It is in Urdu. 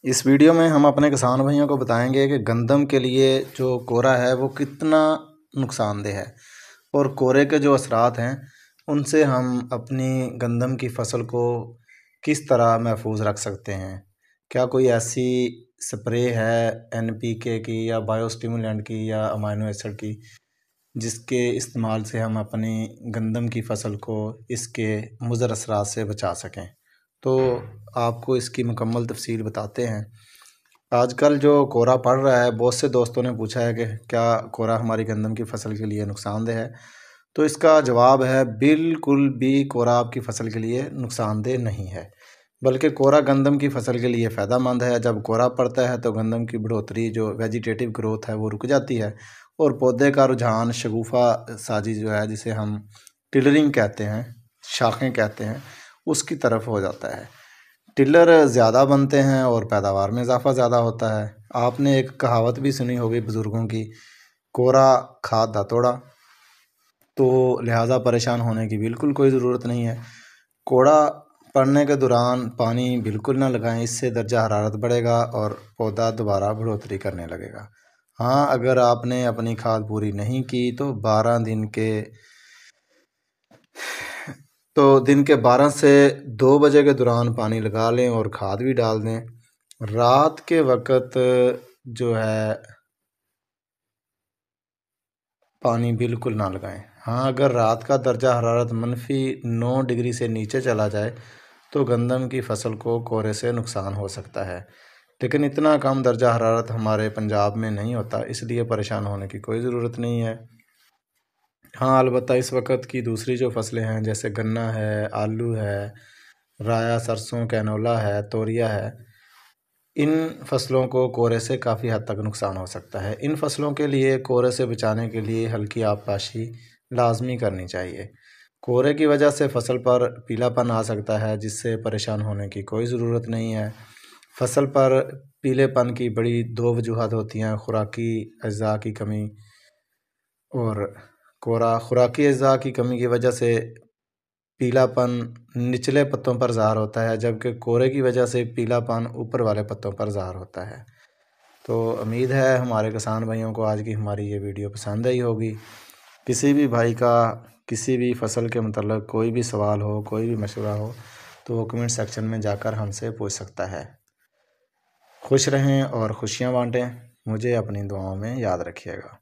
اس ویڈیو میں ہم اپنے کسان بھائیوں کو بتائیں گے کہ گندم کے لیے جو کورا ہے وہ کتنا نقصان دہ ہے اور کورے کے جو اثرات ہیں ان سے ہم اپنی گندم کی فصل کو کس طرح محفوظ رکھ سکتے ہیں۔ کیا کوئی ایسی سپرے ہے NPK کی یا بایو اسٹیمولینٹ کی یا امائنو ایسڈ کی جس کے استعمال سے ہم اپنی گندم کی فصل کو اس کے مضر اثرات سے بچا سکیں؟ تو آپ کو اس کی مکمل تفصیل بتاتے ہیں۔ آج کل جو کورا پڑ رہا ہے، بہت سے دوستوں نے پوچھا ہے کہ کیا کورا ہماری گندم کی فصل کے لیے نقصان دہ ہے؟ تو اس کا جواب ہے بالکل بھی کورا آپ کی فصل کے لیے نقصان دہ نہیں ہے، بلکہ کورا گندم کی فصل کے لیے فائدہ مند ہے۔ جب کورا پڑتا ہے تو گندم کی بڑھوتری جو ویجیٹیٹو گروتھ ہے وہ رک جاتی ہے اور پودے کا رجحان شگوفہ سازی جو ہے جسے ہم ٹلرنگ کہتے ہیں، شاخیں کہتے ہیں، اس کی طرف ہو جاتا ہے۔ ٹلر زیادہ بنتے ہیں اور پیداوار میں اضافہ زیادہ ہوتا ہے۔ آپ نے ایک کہاوت بھی سنی ہوگی بزرگوں کی، کورا کھاد دا توڑا، تو لہٰذا پریشان ہونے کی بالکل کوئی ضرورت نہیں ہے۔ کوڑا پڑنے کے دوران پانی بالکل نہ لگائیں، اس سے درجہ حرارت بڑھے گا اور پودا دوبارہ بڑھوتری کرنے لگے گا۔ ہاں، اگر آپ نے اپنی کھاد پوری نہیں کی تو دن کے 12 سے 2 بجے کے دوران پانی لگا لیں اور کھاد بھی ڈال دیں۔ رات کے وقت جو ہے پانی بالکل نہ لگائیں۔ ہاں، اگر رات کا درجہ حرارت -9 ڈگری سے نیچے چلا جائے تو گندم کی فصل کو کورے سے نقصان ہو سکتا ہے، لیکن اتنا کم درجہ حرارت ہمارے پنجاب میں نہیں ہوتا، اس لیے پریشان ہونے کی کوئی ضرورت نہیں ہے۔ ہاں، البتہ اس وقت کی دوسری جو فصلیں ہیں جیسے گنا ہے، آلو ہے، رایا، سرسوں، کینولا ہے، توریا ہے، ان فصلوں کو کورے سے کافی حد تک نقصان ہو سکتا ہے۔ ان فصلوں کے لیے کورے سے بچانے کے لیے ہلکی آبپاشی لازمی کرنی چاہیے۔ کورے کی وجہ سے فصل پر پیلا پن آ سکتا ہے، جس سے پریشان ہونے کی کوئی ضرورت نہیں ہے۔ فصل پر پیلے پن کی بڑی 2 وجوہات ہوتی ہیں: خوراکی اجزاء کی کمی اور کورا۔ خوراکی اجزاء کی کمی کی وجہ سے پیلا پن نچلے پتوں پر ظاہر ہوتا ہے، جبکہ کورے کی وجہ سے پیلا پن اوپر والے پتوں پر ظاہر ہوتا ہے۔ تو امید ہے ہمارے کسان بھائیوں کو آج کی ہماری یہ ویڈیو پسند آئی ہوگی۔ کسی بھی بھائی کا کسی بھی فصل کے متعلق کوئی بھی سوال ہو، کوئی بھی مشورہ ہو تو وہ کمنٹ سیکشن میں جا کر ہم سے پوچھ سکتا ہے۔ خوش رہیں اور خوشیاں بانٹیں۔ مجھے اپنی دعاؤں میں یاد رکھیے گا۔